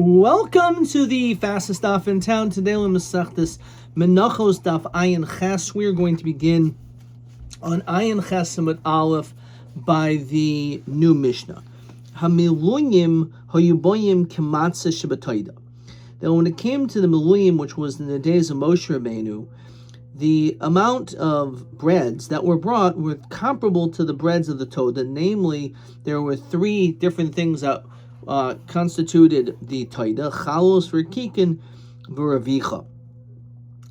Welcome to the fastest daf in town. Today we'll Masechtas Menachot daf Ayin Ches. We are going to begin on Ayin Ches Samad Aleph by the new Mishnah. Hamiluyim hoyuboyim kematzah shebatoida. Now, when it came to the miluyim, which was in the days of Moshe Rabbeinu, the amount of breads that were brought were comparable to the breads of the Todah. Namely, there were three different things that constituted the Todah: chalos, verkikin, v'ravicha.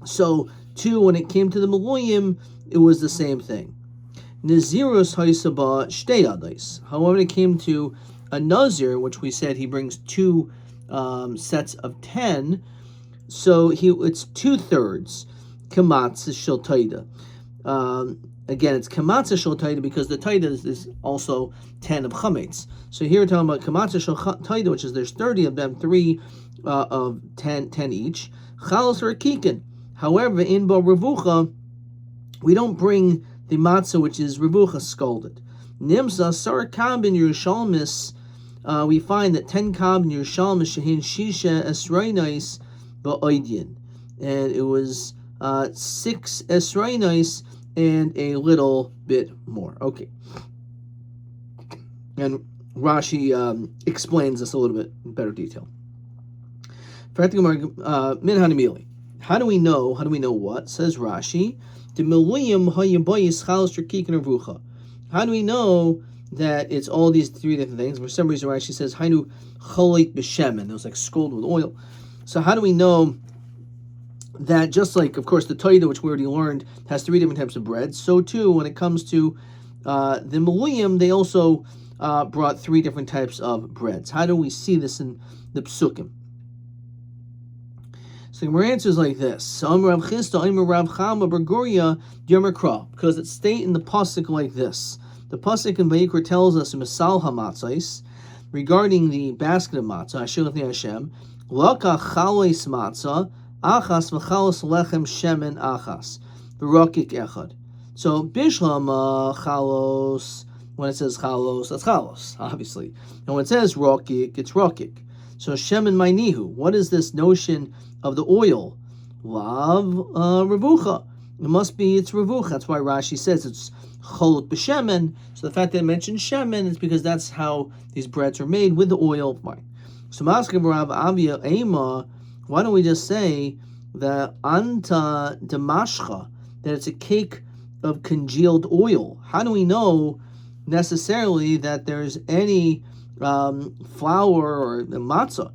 So, too, when it came to the miluyim, it was the same thing. Nazirus haisaba shtei adais. However, when it came to a nazir, which we said he brings two sets of 10, so it's 2/3 kamatzah shel Todah. Again, it's kamatzah shel Todah because the Todah is also 10 of chametz. So here we're talking about kamatzah shel Todah, which is there's 30 of them, 3 of 10 each. Chalos or kikin. However, in Bo Revucha, we don't bring the matzah, which is Revucha scalded. Nimsa sar kab in Yerushalmis. We find that 10 kab in Yerushalmis shehin shisha esrainais ba'oidyin, and it was 6 esrainais and a little bit more. Okay. And Rashi explains this a little bit in better detail. How do we know? How do we know what? Says Rashi. How do we know that it's all these three different things? For some reason, Rashi says Hainu cholit b'shemen. It was like scalded with oil. So how do we know that, just like, of course, the Todah, which we already learned, has 3 different types of bread, so too, when it comes to the miluyim, they also brought 3 different types of breads. How do we see this in the psukim? So our answer is like this: because it's stated in the pasuk like this. The pasuk in Vayikra tells us Misal hamatzais regarding the basket of matzah. Hashem Hashem laka chalois matzah achas v'chalos lechem shemen achas v'rokik echad. So bishlam chalos. When it says chalos, that's chalos, obviously. And when it says rokik, it's rokik. So shemen mainihu. What is this notion of the oil? Lav revucha. It's revucha. That's why Rashi says it's cholot b'shemen. So the fact that it mentions shemen is because that's how these breads are made, with the oil. Fine. So Maskav Rav Avia Ema. Why don't we just say that anta demashcha, that it's a cake of congealed oil? How do we know necessarily that there's any flour or matzah?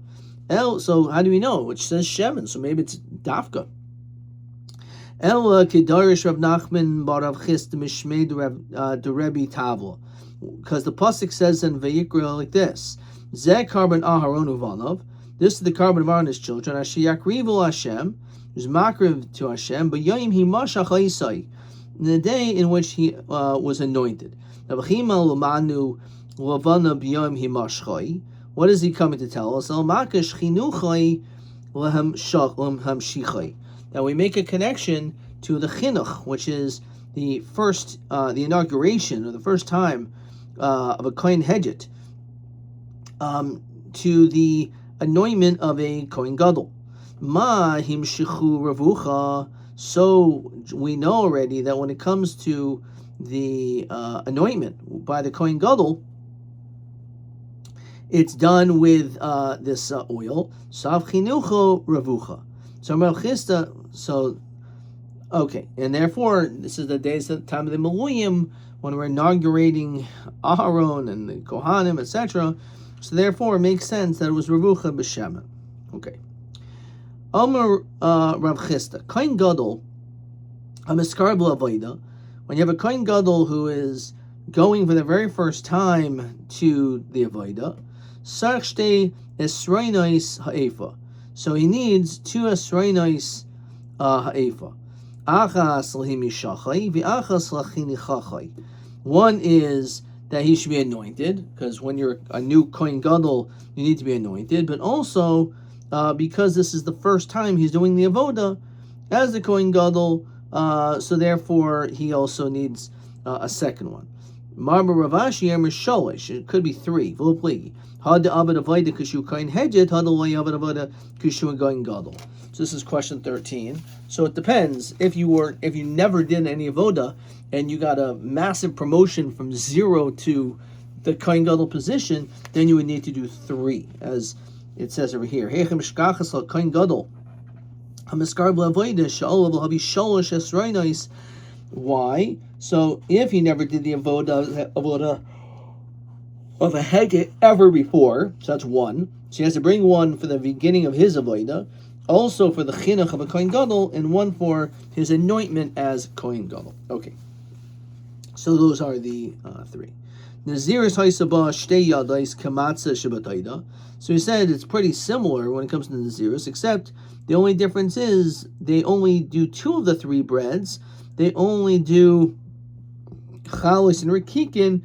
So how do we know? Which says shemen, so maybe it's dafka. El kedarish Rav Nachman bar Rav Chist mishmei de Rabbi Tavla, because the pasuk says in Vayikra like this: Zeh carbon Aharon uvanav. This is the carbon of Aaron and his children. Ashiyakrivu Hashem, who's makriv to Hashem, but Yomi himashach haisai, in the day in which he was anointed. What is he coming to tell us? That we make a connection to the chinuch, which is the first, the inauguration, or the first time of a kohen hedget, to the anointment of a kohen gadol. Ma himshichu revucha. So we know already that when it comes to the anointment by the kohen gadol, it's done with this oil. Sav chinucho revucha. So okay, and therefore this is the days at the time of the miluyim, when we're inaugurating Aharon and the Kohanim, etc. So therefore, it makes sense that it was revucha b'shemen. Okay. Amar Rav Chista, kohen gadol, a miskar b'avoda. When you have a kohen gadol who is going for the very first time to the avoda, sarch shtei esrainos ha'efa. So he needs 2 esrainos ha'efa. Achas l'himishachai v'achas l'chinichachai. One is that he should be anointed, because when you're a new kohen gadol, you need to be anointed. But also because this is the first time he's doing the avoda as the kohen gadol, so therefore he also needs a second one. Marba Ravashi Emer Sholish. It could be 3. V'lo Had the Avad Avoda Kushu Kain Hedget, Had the Loy Avad Avoda Kushu Going Gadol. So this is question 13. So it depends. If you never did any avoda and you got a massive promotion from 0 to the Kain Gadol position, then you would need to do 3, as it says over here. Kain Gadol. Why? So if he never did the avoda of a Hegget ever before, so that's 1. So he has to bring 1 for the beginning of his avoda, also for the chinuch of a Kohen Gadol, and 1 for his anointment as Kohen Gadol. Okay. So those are the 3. Naziris haisaba shtei yadais kamatza shabataida. So he said it's pretty similar when it comes to Naziris, except the only difference is they only do 2 of the 3 breads. They only do chalos and rikikin,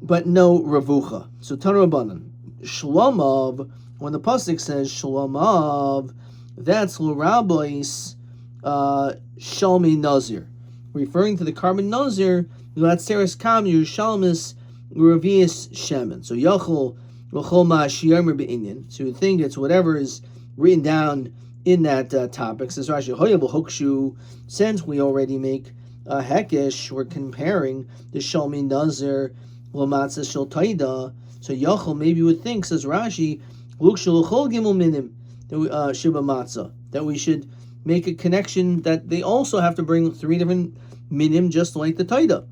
but no ravucha. So Tanu Rabbanan, Shlomov, when the pasuk says Shlomov, that's l'rabbeis shalmi nazir, referring to the carbon nazir. Latzeres kam Yerushalmis revius shemen. So yachol l'chol ma'ashiyamer be'inyan. So you think it's whatever is written down in that topic. Says Rashi, hoyav hokshu. Since we already make a hekesh, we're comparing the shalmi nazir l'matzah shel taida. So yachol maybe would think, says Rashi, l'chol gimel minim shiba matzah, that we should make a connection that they also have to bring 3 different minim, just like the taida.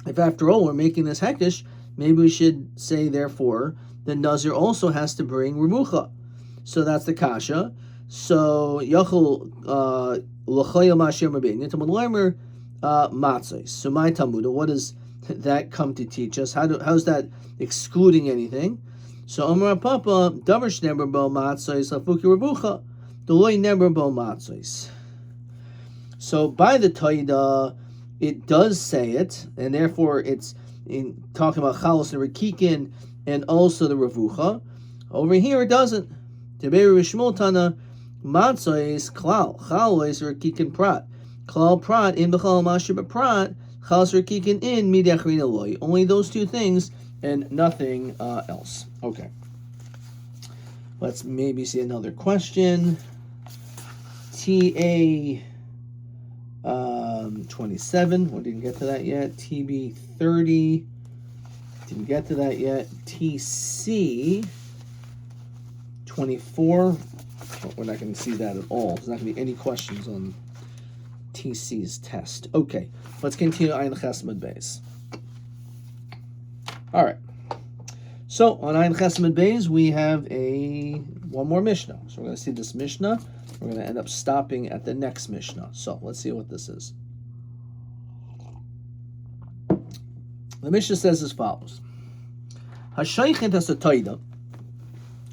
If after all we're making this hektish, maybe we should say therefore the nazir also has to bring remucha. So that's the kasha. So yachol l'chayim asher mabin tamud leimer matzos. So my Talmud, what does that come to teach us? How's that excluding anything? So Omer Papa davar shneber bo matzos lafuki rebucha deloy neber bo matzos. So by the taida, it does say it, and therefore it's in talking about chalos and rikikin and also the revucha. Over here it doesn't. Teberu Rishmol Tana matzos klal chalos rikikin prat klal prat in b'chal masher b'prat chalos rikikin in midachrin eloy. Only those 2 things and nothing else. Okay. Let's maybe see another question. TA 27. We didn't get to that yet. TB 30. Didn't get to that yet. TC 24. Well, we're not going to see that at all. There's not going to be any questions on TC's test. Okay. Let's continue Ayin Chesed Beis. All right. So on Ayin Chesed Beis, we have one more Mishnah. So we're going to see this Mishnah. We're going to end up stopping at the next Mishnah. So let's see what this is. The Mishnah says as follows: Hashaychet has a taida.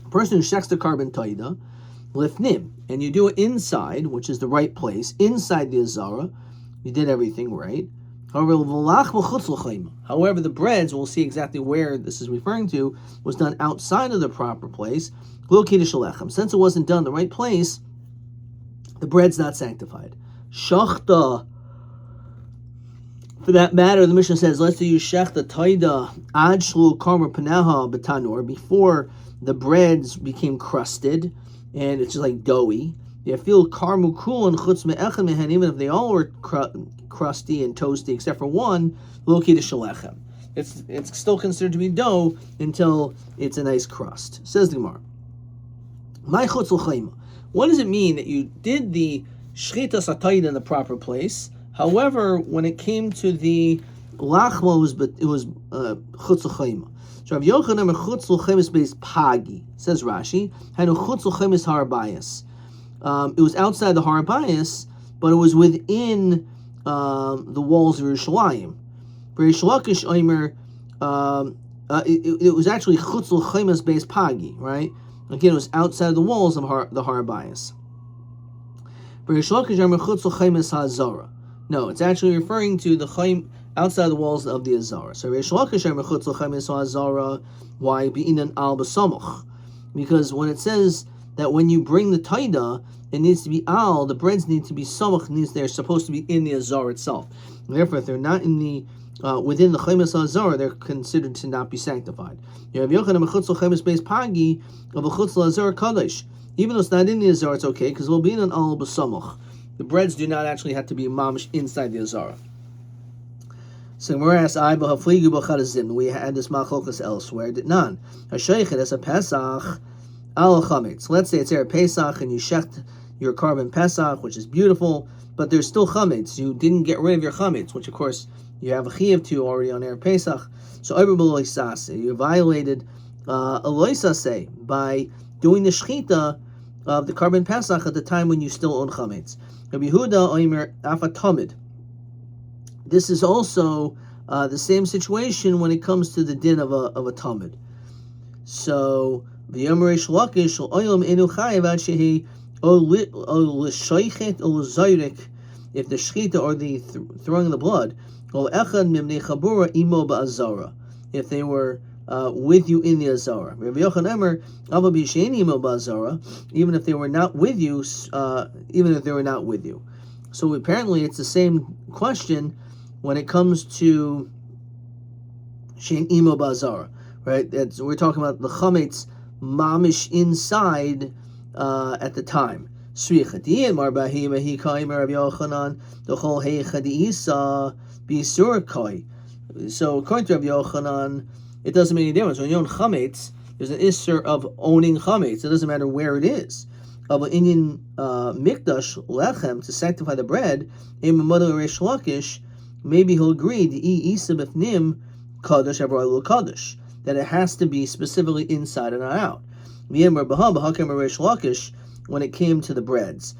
A person who shechs the carbon taida, lifnim, and you do it inside, which is the right place, inside the azara. You did everything right. However, the breads, we'll see exactly where this is referring to, was done outside of the proper place. Since it wasn't done in the right place, the bread's not sanctified. Shachta. For that matter, the Mishnah says, let's say you shechta taida ad shlu karma paneha betanor, before the breads became crusted, and it's just like doughy. You feel karmu kulon chutz me'echem mehen, even if they all were crusty and toasty, except for one, loki de shalechem. It's still considered to be dough until it's a nice crust. Says the Gemara. My chutz l'chayma. What does it mean that you did the shchita satayda in the proper place? However, when it came to the lachma, it was chutz l'chayma. So Rav Yochanan chutz l'chayma is based pagi. Says Rashi, hanu chutz l'chayma is harabayas. It was outside the harabayas, but it was within the walls of Yerushalayim. It was actually chutz l'chayma's based pagi, right? Again, it was outside the walls of the harabayas. No, it's actually referring to the chaym outside the walls of the azara. So why be'inan al b'samuch? Because when it says that when you bring the taida, it needs to be al, the breads need to be samuch, they're supposed to be in the azara itself. Therefore, if they're not in the within the Chemes Azara, they're considered to not be sanctified. Even though it's not in the Azara, it's okay, because the breads do not actually have to be mamish inside the Azara. So we had this machlokas elsewhere. Did none. Hasheichet as a Pesach al chametz. Let's say it's Erev Pesach and you shecht your carbon Pesach, which is beautiful, but there's still chametz. You didn't get rid of your chametz, which of course you have a chiyuv to already on Erev Pesach. So you violated a loisase by doing the shechita of the carbon Pesach at the time when you still own chametz. Rabbi Yehuda oimer afatomid. This is also the same situation when it comes to the din of a tamid. So the Yomi Lakish oyom enu chayav ad shehi o l'shoichet o l'zayrik, if the shechita or the throwing of the blood, o echad mimnei chabura imo ba'azara, if they were with you in the azara. Rabbi Yochanan Emer ava b'sheini imo ba'azara, even if they were not with you, So apparently it's the same question when it comes to shein imo ba'azara, right? We're talking about the chametz mamish inside at the time. So according to Rabbi Yochanan, it doesn't make any difference. When you own chametz, there's an isser of owning chametz. It doesn't matter where it is. Of Indian mikdash lechem, to sanctify the bread, maybe he'll agree that it has to be specifically inside and not out. When it came to the breads,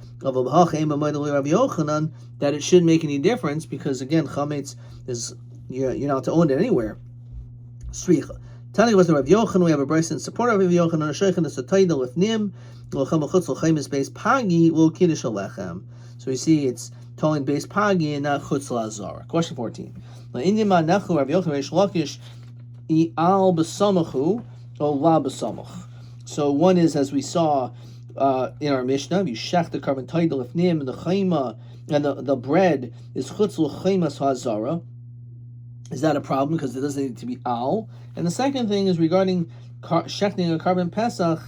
that it shouldn't make any difference because again, chametz is you're not to own it anywhere. Telling us the Rav Yochanan, we have a brayso in support of Rav Yochanan. So we see it's telling base pagi and not chutz lazar. Question 14. So one is, as we saw in our Mishnah, you shech the carbon title of nim and the chayma and the bread is chutz l'chaymas hazara. Is that a problem because it doesn't need to be al? And the second thing is regarding shechting a carbon pesach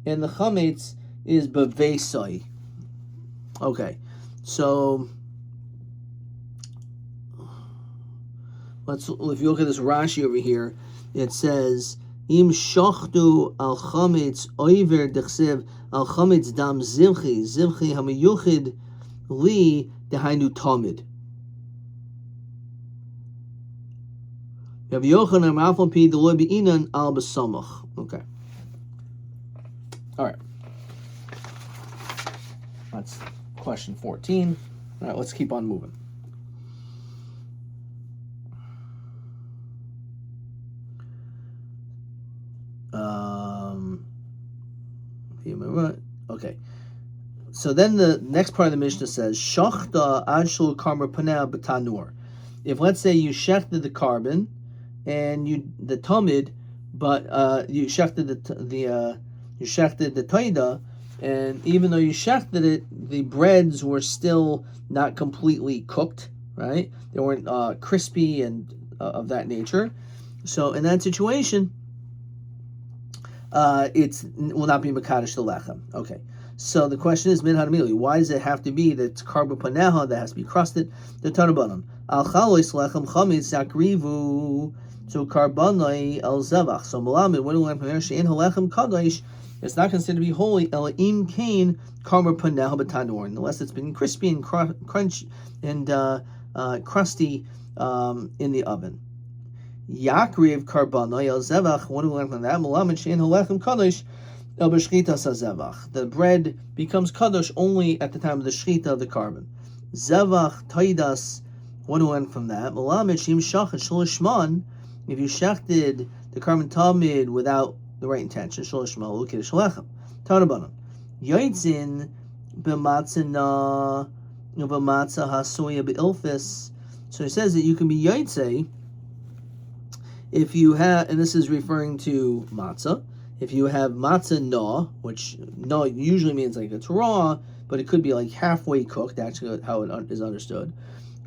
and the chametz is bevesai. Okay, so if you look at this Rashi over here, it says im shachtu al chametz oiver dechsev al chametz dam zivchi hamayuchid li dehainu tamid. Okay. All right. That's question 14. All right, let's keep on moving. Okay. So then the next part of the Mishnah says, Shachta adshul karma paneh b'tanur. If let's say you shechted the carbon and the tamid, but you shechted the taida, and even though you shechted it, the breads were still not completely cooked, right? They weren't crispy and of that nature. So in that situation, it will not be mekadosh the lechem. Okay. So the question is, min hadamili, why does it have to be that karba paneha that has to be crusted? The tanabanim al chalois lechem chametz zakrivu. So karbanai el zevach. So malamid, when we learn from there, she'en halechem kadosh, it's not considered to be holy. El im kain karma paneha b'tanur, unless it's been crispy and crunch and crusty in the oven. Yakriv karbanai el zevach. When we learn from that, malamid she'en halechem kadosh el b'shchita zevach. The bread becomes kadosh only at the time of the shchita of the carbon. Zevach taidas. When we learn from that, malamid she'im shachet shalishman. If you shechted the carbon tamid without the right intention, shalishma l'kiddush lechem. Tanabanim yotzin b'matzah hasoya be'ilfis. So he says that you can be yotze if you have, and this is referring to matzah. If you have matzah na, which na usually means like it's raw, but it could be like halfway cooked. That's how it is understood.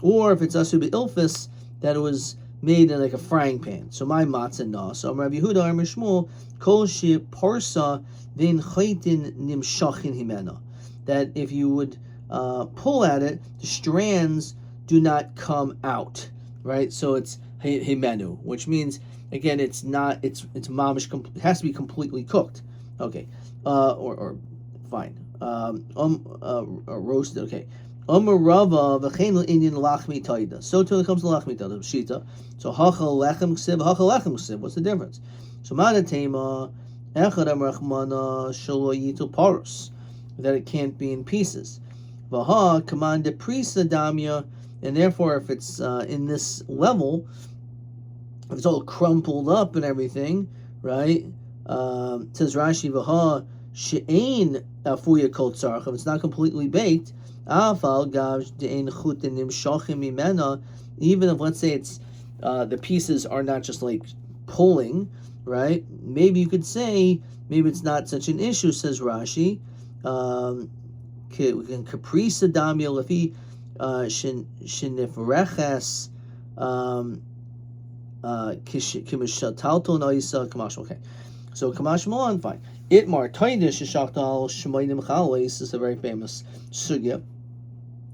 Or if it's asu be'ilfis, that it was made in like a frying pan. So my matzah na. So Rabbi Yehuda Amar Shmuel kol she parsa v'in chaytin nimshachin himena. That if you would pull at it, the strands do not come out, right? So it's himenu, which means again it's mamish. It has to be completely cooked. Okay, or fine. Roasted. Okay. Rava v'chein Indian lachmi taida. So too it comes to lachmi taida shita. So hachal lechem ksiv, hachal lechem ksiv. What's the difference? So manatema echad amrachmana shelo yitul parus, that it can't be in pieces. Vaha command prisa damya, and therefore if it's in this level, if it's all crumpled up and everything, right? Says Rashi vaha she'ein afuya kol tzarach. If it's not completely baked. Even if, let's say, it's the pieces are not just like pulling, right? Maybe you could say maybe it's not such an issue, says Rashi. Caprice damya lefi shenifreches kimishatalto naisa kamash. Okay, so kamash malon, fine. Itmar toidish shachtal shmeinim chalais is a very famous sugya.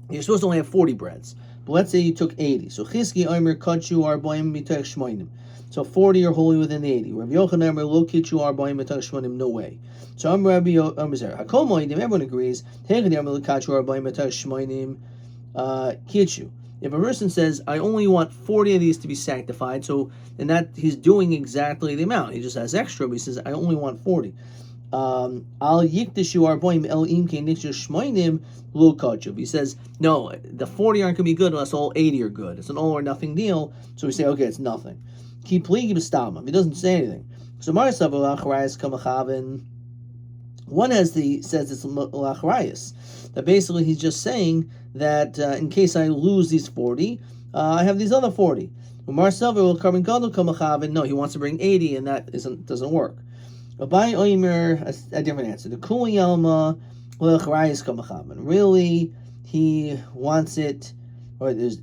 You're supposed to only have 40 breads, but let's say you took 80. So Chizki Omer Kachu Arbaim Mitach Shmoinim. So 40 are holy within the 80. Rabbi Yochanan Omer Lo Kitchu Arbaim Mitach Shmoinim. No way. So I'm Rabbi Omer Hakol Moedim. Everyone agrees. Hegedi Omer Lo Kachu Arbaim Mitach Shmoinim Kitchu. If a person says, I only want 40 of these to be sanctified, so and that he's doing exactly the amount. He just has extra, but he says, I only want 40. Al yikdishu arboim el imke nixu shmoinim lo kachuv. He says, no, the 40 aren't going to be good unless all 80 are good. It's an all or nothing deal. So we say, okay, it's nothing. Keep pligi b'stamam. He doesn't say anything. So Marisav lacharayis kamachavin. One says it's lacharayis. That basically he's just saying that in case I lose these 40, I have these other 40. Marisav will carbon gadol kamachavin. No, he wants to bring 80, and that doesn't work. Rabbi Omer, a different answer. The Kuli Yalma Lecharayis Kamachavan. Really, he wants it, or there's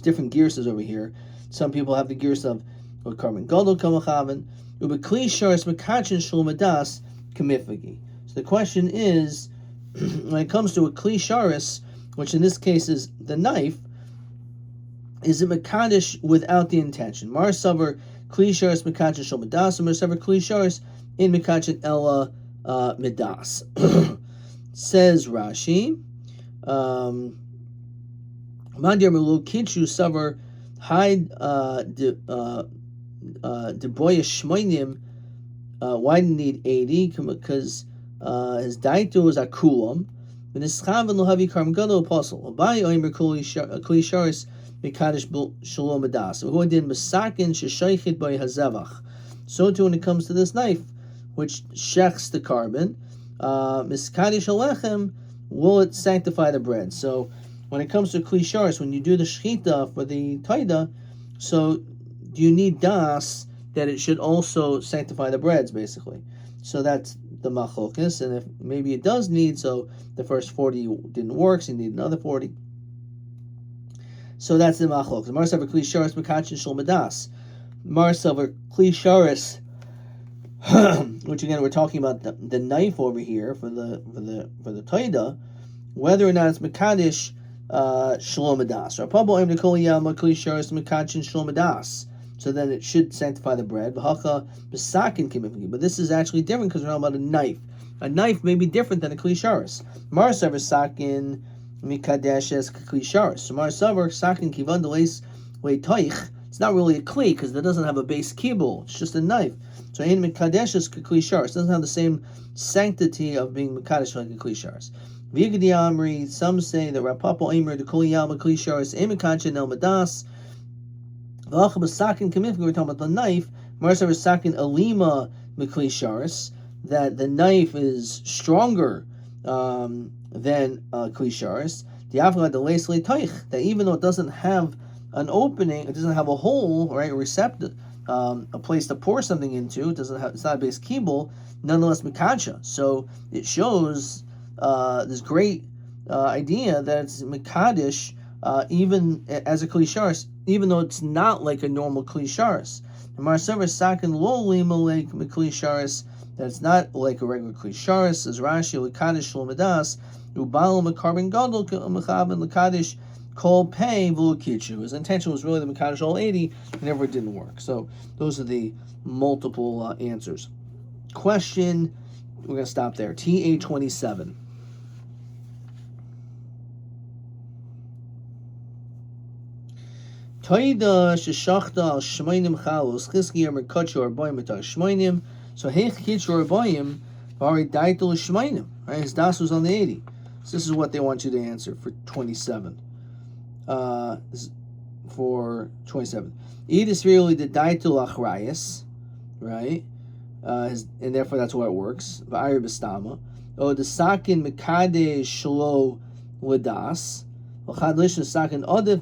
different gears over here. Some people have the gears of Karman Gadol Kamachavan. Ubekli Sharis Makachin Shlomadas Kamifagi. So the question is, when it comes to a Kli Sharis, which in this case is the knife, is it Makadish without the intention? Mar Savar Kli Sharis Makachin Shlomadas, and Mar Savar Kli Sharis in Mikachin Ella Midas. Says Rashi, Mandir Melu Kichu Savar Hide de Boya Shmoinim. Why didn't he need 80? Because his daitu is akulam. And his chavin lo havi karm gadol apostle. Abai oimer kli sharis mikadish shalom adas. Who did masakin sheshaychit by hazevach. So too when it comes to this knife, which shechs the carbon, miskadish alechem, will it sanctify the bread? So when it comes to kli sharis, when you do the shechita for the taida, so do you need das that it should also sanctify the breads, basically? So that's the machlokas, and if maybe it does need, so the first 40 didn't work, so you need another 40. So that's the machlokas. Marsavar kli sharis makachin shel madas. Marsavar kli sharis, which again we're talking about the knife over here for the taida, whether or not it's makadish shalom adas. So then it should sanctify the bread. But this is actually different because we're talking about a knife. A knife may be different than a kli sharis. Marsavar sakin mikadeshes kli sharis. So marsavar sakin kivan deles leitoich. It's not really a kli because it doesn't have a base kibul. It's just a knife. So ein mikadeshes kli sharis. It doesn't have the same sanctity of being mikadesh like a kli sharis. Vigdi Amri, some say that Rapapo Aimer the Koli Yama Kli Sharis Emikanchin El Madas. V'achab Sakin Kamif, we're talking about the knife. Marsav Sakin Alima Mikli Sharis, that the knife is stronger than Kli Sharis. The Avla the Lesli Taich, that even though it doesn't have an opening, it doesn't have a hole, right, a receptor, a place to pour something into, it's not a base kibble, nonetheless Mikacha. So it shows this great idea that it's Mekadesh, even as a Kli Sharis, even though it's not like a normal kli sharis. The marsever sakin lo lima like kli sharis, that it's not like a regular kli sharis. As Rashi l'kadish l'medas ubal mekarbon gadol mechaben l'kadish kol pei v'l'kitchu. His intention was really the mekadish all 80, and never didn't work. So those are the multiple answers. Question. We're gonna stop there. TA27. Toida sheshachta al shmeinim chalos chiski yomer kutchu arboim etar shmeinim. So heich kitchu arboim vari daitel shmeinim. Right, his das was on the 80. So this is what they want you to answer for 27. For 27, Edis really the daitel achrayas, right? And therefore that's why it works. V'ayir b'stama. O the sakin mekadesh shlo ledas. L'chad lishna sakin odev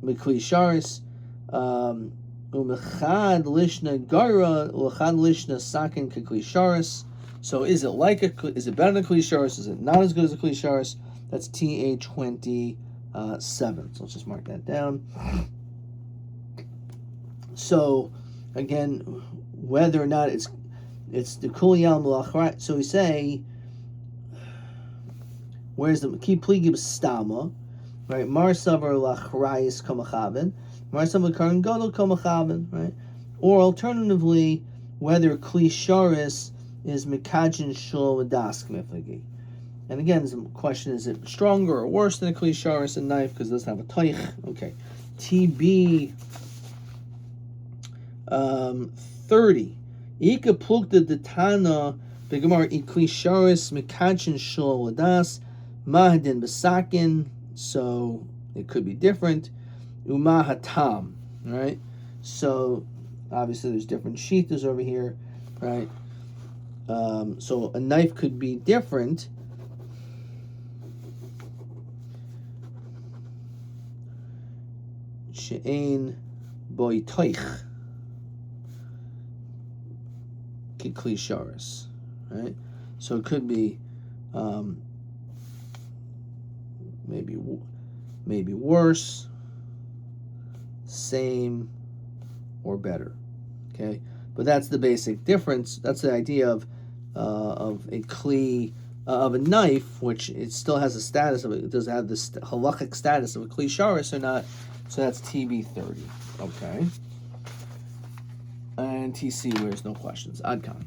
mikli sharis. U'mechad lishna gara. L'chad lishna sakin kekli sharis. So is it is it better than kli sharis? Is it not as good as a kli sharis? That's TA27. So let's just mark that down. So again, whether or not it's the kuliyal malach, so we say, where's the key pligib stama, right? Marsavar lachrayis kamachaven, marsavar karan gadol kamachaven, right? Or alternatively, whether kli sharis is mikajin shul das kmiflagi. And again, the question is it stronger or worse than a kli sharis and knife because it doesn't have a taich? Okay, TB. 30. Ika plukta detana begamar ikli sharis mikachin shul ladas mahdin besakin. So it could be different. Umahatam, right? So obviously there's different shitas over here, right? So a knife could be different. She'ein boy toich. Kli sharis, right? So it could be maybe worse, same, or better. Okay, but that's the basic difference. That's the idea of a kli of a knife, which it still has a status of it. It does have this halachic status of a kli sharis or not. So that's TB30. Okay. And TC, where's no questions. Adkan.